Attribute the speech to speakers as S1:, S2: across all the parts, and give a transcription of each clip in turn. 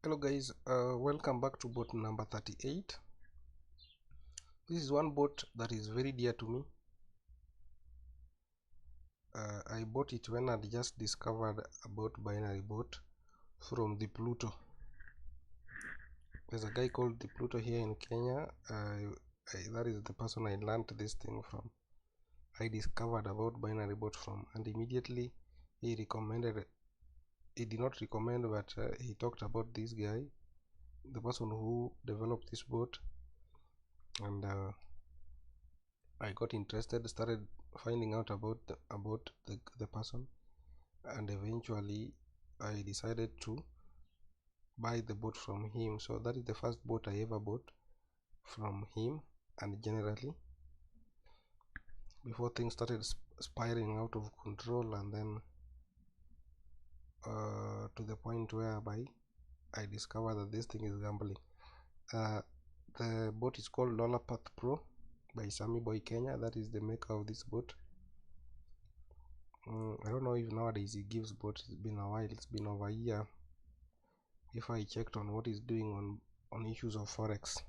S1: Hello guys, welcome back to bot number 38. This is one bot that is very dear to me. I bought it when I just discovered about binary bot from the Pluto. There's a guy called the Pluto here in Kenya. That is the person I learned this thing from. I discovered about binary bot from, and immediately he recommended. He did not recommend, but he talked about this guy, the person who developed this bot, and I got interested, started finding out about the person, and eventually I decided to buy the bot from him. So that is the first bot I ever bought from him, and generally before things started spiraling out of control, and then to the point whereby I discovered that this thing is gambling. The bot is called Odipothetrader Pro by SAMMYBOY Kenya. That is the maker of this bot. I don't know if nowadays he gives bots. It's been a while, it's been over a year if I checked on what he's doing on issues of forex.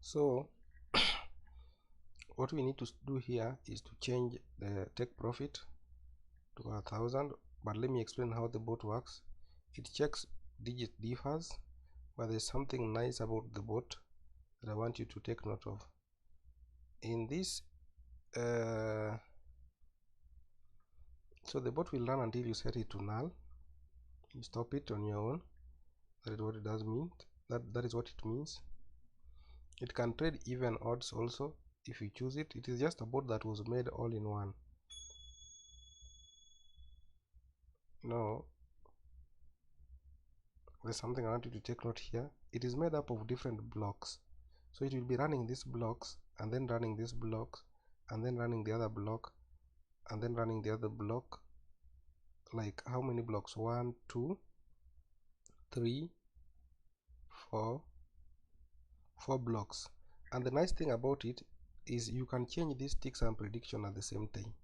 S1: So what we need to do here is to change the take profit to 1,000, but let me explain how the bot works. It checks digit differs, but there's something nice about the bot that I want you to take note of. In this so the bot will run until you set it to null. You stop it on your own. That is what it does mean. That is what it means. It can trade even odds also if you choose it. It is just a bot that was made all in one. Now there's something I want you to take note here. It is made up of different blocks, so it will be running these blocks, and then running this block, and then running the other block, and then running the other block. Like how many blocks? 1, 2, 3, 4 blocks. And the nice thing about it is you can change these ticks and prediction at the same time.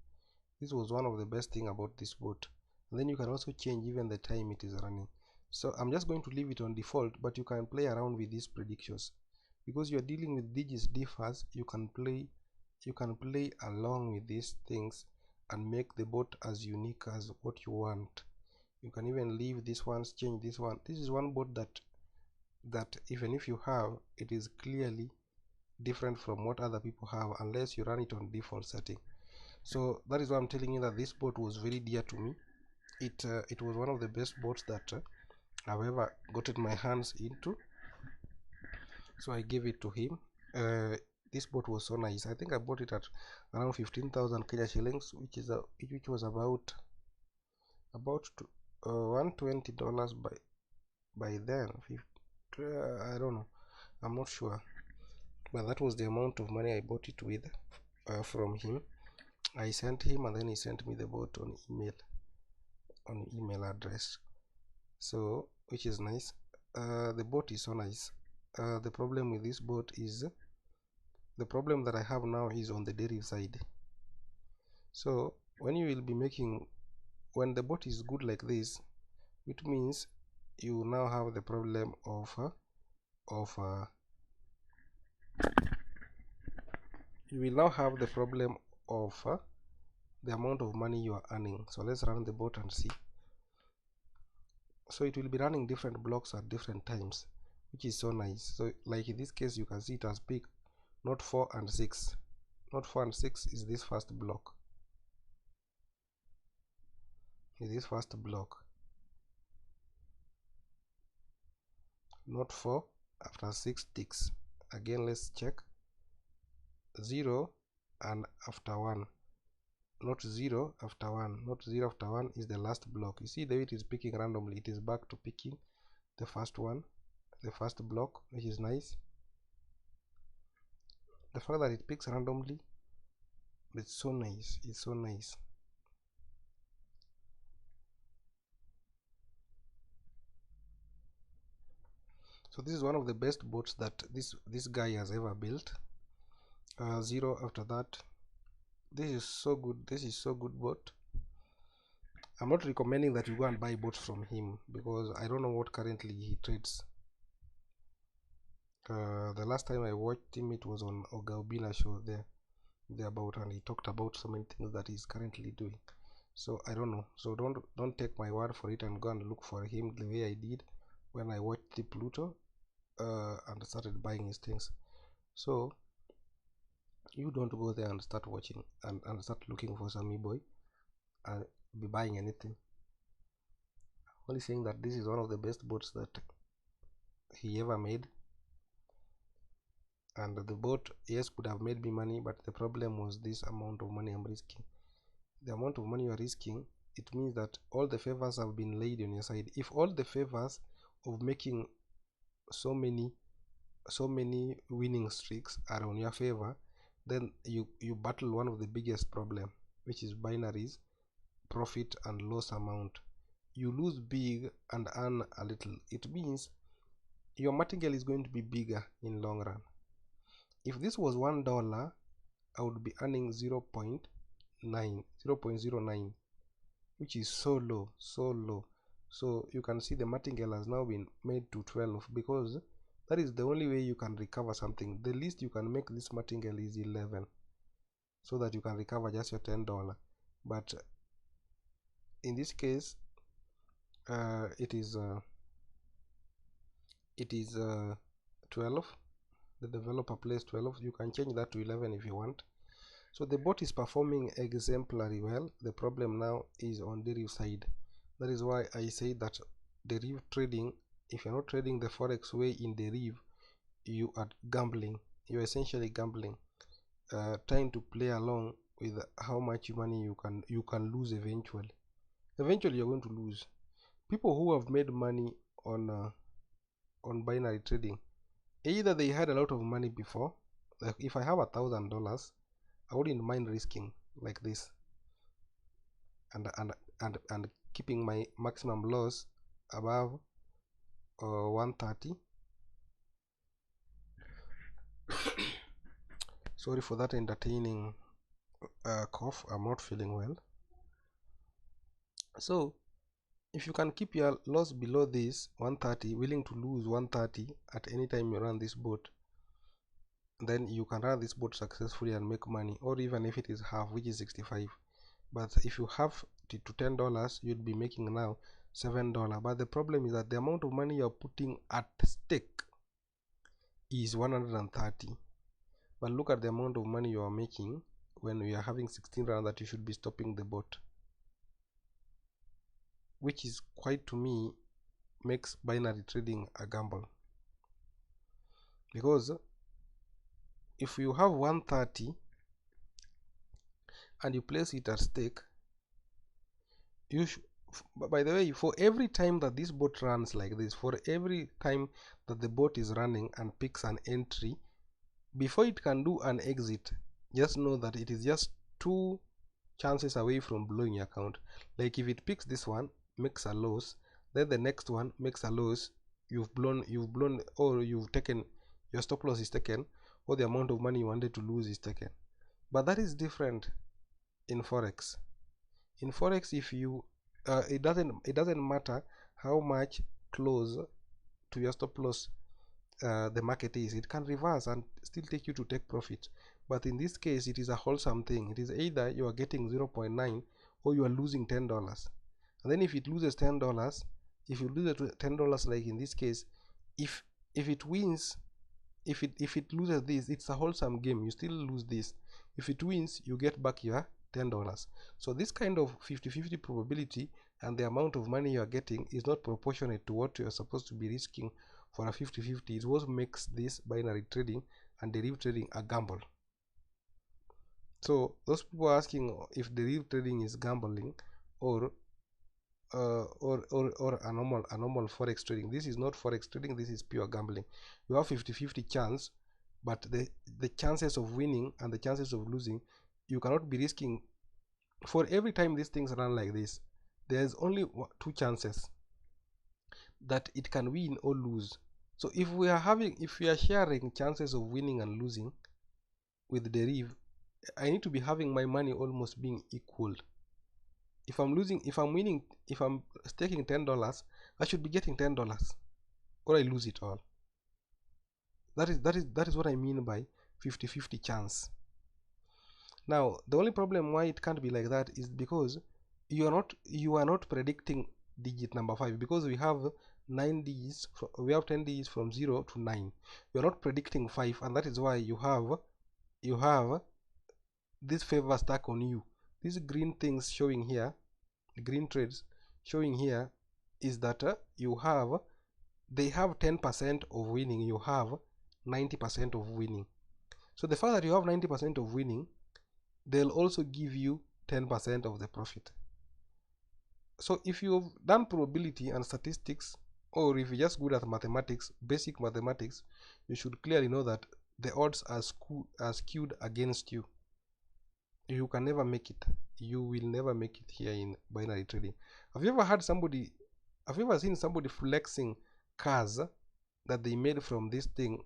S1: This was one of the best thing about this bot. And then you can also change even the time it is running. So I'm just going to leave it on default, but you can play around with these predictions. Because you're dealing with digits differs, you can play along with these things and make the bot as unique as what you want. You can even leave this one, change this one. This is one bot that even if you have, it is clearly different from what other people have, unless you run it on default setting. So that is why I'm telling you that this bot was very dear to me. It was one of the best bots that I've ever gotten my hands into, so I gave it to him. This bot was so nice. I think I bought it at around 15,000 Kenya shillings, which was about $120 by then. I don't know, I'm not sure, but that was the amount of money I bought it with from him. I sent him, and then he sent me the bot on email address, so which is nice. The bot is so nice. The problem with this bot is, the problem that I have now is on the derivative side. So when you will be making, when the bot is good like this, it means you now have the problem of you will now have the problem of the amount of money you are earning. So let's run the bot and see. So it will be running different blocks at different times, which is so nice. So like in this case, you can see it has picked not 4 and 6. Not 4 and 6 is this first block. This first block. Not 4 after 6 ticks. Again, let's check. 0 and after 1. Not 0 after 1. Not 0 after 1 is the last block. You see the way it is picking randomly. It is back to picking the first one, the first block, which is nice. The fact that it picks randomly, it's so nice. It's so nice. So this is one of the best bots that this guy has ever built. 0 after that. This is so good. This is so good bot. I'm not recommending that you go and buy bots from him, because I don't know what currently he trades. The last time I watched him, it was on Ogaubila show thereabout, and he talked about so many things that he's currently doing. So I don't know. So don't take my word for it and go and look for him the way I did when I watched the Pluto and started buying his things. So you don't go there and start watching and start looking for SAMMYBOY and be buying anything. I'm only saying that this is one of the best bots that he ever made, and the bot, yes, could have made me money, but the problem was this amount of money I'm risking. The amount of money you are risking, it means that all the favors have been laid on your side. If all the favors of making so many winning streaks are on your favor, then you battle one of the biggest problem, which is binaries, profit and loss amount. You lose big and earn a little. It means your martingale is going to be bigger in long run. If this was $1, I would be earning 0.09, which is so low. So you can see the martingale has now been made to 12, because that is the only way you can recover something. The least you can make this martingale is 11, so that you can recover just your $10. But in this case, it is 12. The developer plays 12. You can change that to 11 if you want. So the bot is performing exemplary well. The problem now is on derivative side. That is why I say that derivative trading, if you're not trading the forex way in derivative, you are gambling. You're essentially gambling, trying to play along with how much money you can lose eventually. Eventually you're going to lose. People who have made money on binary trading, either they had a lot of money before, like if I have $1,000, I wouldn't mind risking like this and keeping my maximum loss above 130. Sorry for that entertaining cough. I'm not feeling well. So if you can keep your loss below this 130, willing to lose 130 at any time you run this bot, then you can run this bot successfully and make money, or even if it is half, which is 65. But if you have to $10, you'd be making now $7. But the problem is that the amount of money you're putting at stake is 130. But look at the amount of money you are making when you are having 16 rounds that you should be stopping the bot, which is quite, to me, makes binary trading a gamble. Because if you have 130 and you place it at stake, you should, by the way, for every time that this bot runs like this, for every time that the bot is running and picks an entry, before it can do an exit, just know that it is just 2 chances away from blowing your account. Like if it picks this one, makes a loss, then the next one makes a loss, you've blown, or you've taken, your stop loss is taken, or the amount of money you wanted to lose is taken. But that is different in forex. In forex, if you it doesn't matter how much close to your stop loss the market is, it can reverse and still take you to take profit. But in this case, it is a wholesome thing. It is either you are getting 0.9 or you are losing $10. And then if it loses $10, if you lose $10, like in this case, if it wins, if it loses this, it's a wholesome game. You still lose this. If it wins, you get back your $10. So this kind of 50-50 probability and the amount of money you are getting is not proportionate to what you are supposed to be risking for a 50-50. It's what makes this binary trading and derivative trading a gamble. So those people are asking if derivative trading is gambling or a normal forex trading. This is not forex trading, this is pure gambling. You have 50-50 chance, but the chances of winning and the chances of losing, you cannot be risking. For every time these things run like this, there's only 2 chances that it can win or lose. So if we are sharing chances of winning and losing with derivative, I need to be having my money almost being equal. If I'm losing, if I'm winning, if I'm staking $10, I should be getting $10, or I lose it all. That is what I mean by 50-50 chance. Now the only problem why it can't be like that is because you are not predicting digit number 5, because we have 9 digits, we have 10 digits from 0 to 9. You are not predicting 5, and that is why you have this favor stuck on you. These green things showing here, the green trades showing here, is that they have 10% of winning, you have 90% of winning. So the fact that you have 90% of winning, they'll also give you 10% of the profit. So if you've done probability and statistics, or if you're just good at mathematics, basic mathematics, you should clearly know that the odds are skewed against you. You can never make it. You will never make it here in binary trading. Have you ever seen somebody flexing cars that they made from this thing,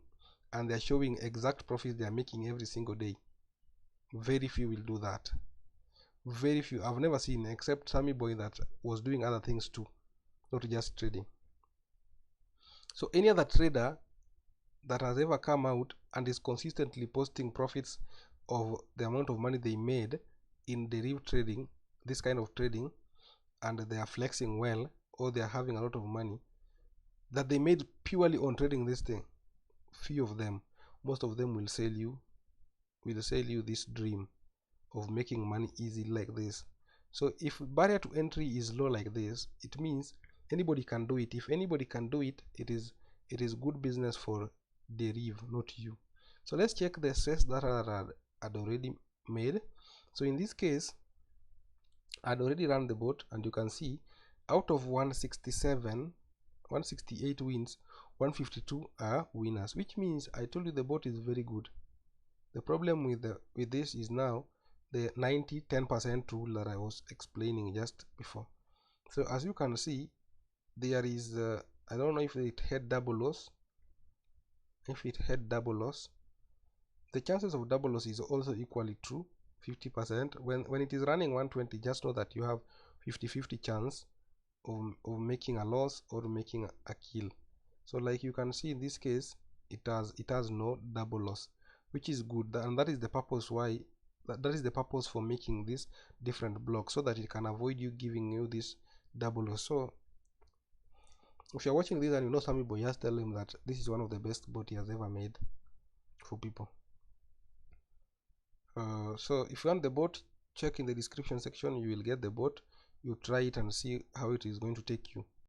S1: and they're showing exact profits they are making every single day? Very few will do that. Very few. I've never seen, except SAMMYBOY, that was doing other things too, not just trading. So any other trader that has ever come out and is consistently posting profits of the amount of money they made in derivative trading, this kind of trading, and they are flexing well, or they are having a lot of money that they made purely on trading this thing, few of them. Most of them will sell you this dream of making money easy like this. So if barrier to entry is low like this, it means anybody can do it. If anybody can do it, it is good business for derivative, not you. So let's check the sets that I had already made. So in this case, I'd already run the bot, and you can see out of 168 wins, 152 are winners, which means I told you the bot is very good. The problem with this is now the 90-10% rule that I was explaining just before. So as you can see, there is I don't know if it had double loss. If it had double loss, the chances of double loss is also equally true, 50%. When it is running 120, just know that you have 50-50 chance of making a loss or making a kill. So like you can see in this case, it has no double loss, which is good, and that is the purpose why that is the purpose for making this different blocks, so that it can avoid you giving you this double loss. So if you're watching this and you know SAMMYBOY, just tell him that this is one of the best bots he has ever made for people. So if you want the bot, check in the description section, you will get the bot. You try it and see how it is going to take you.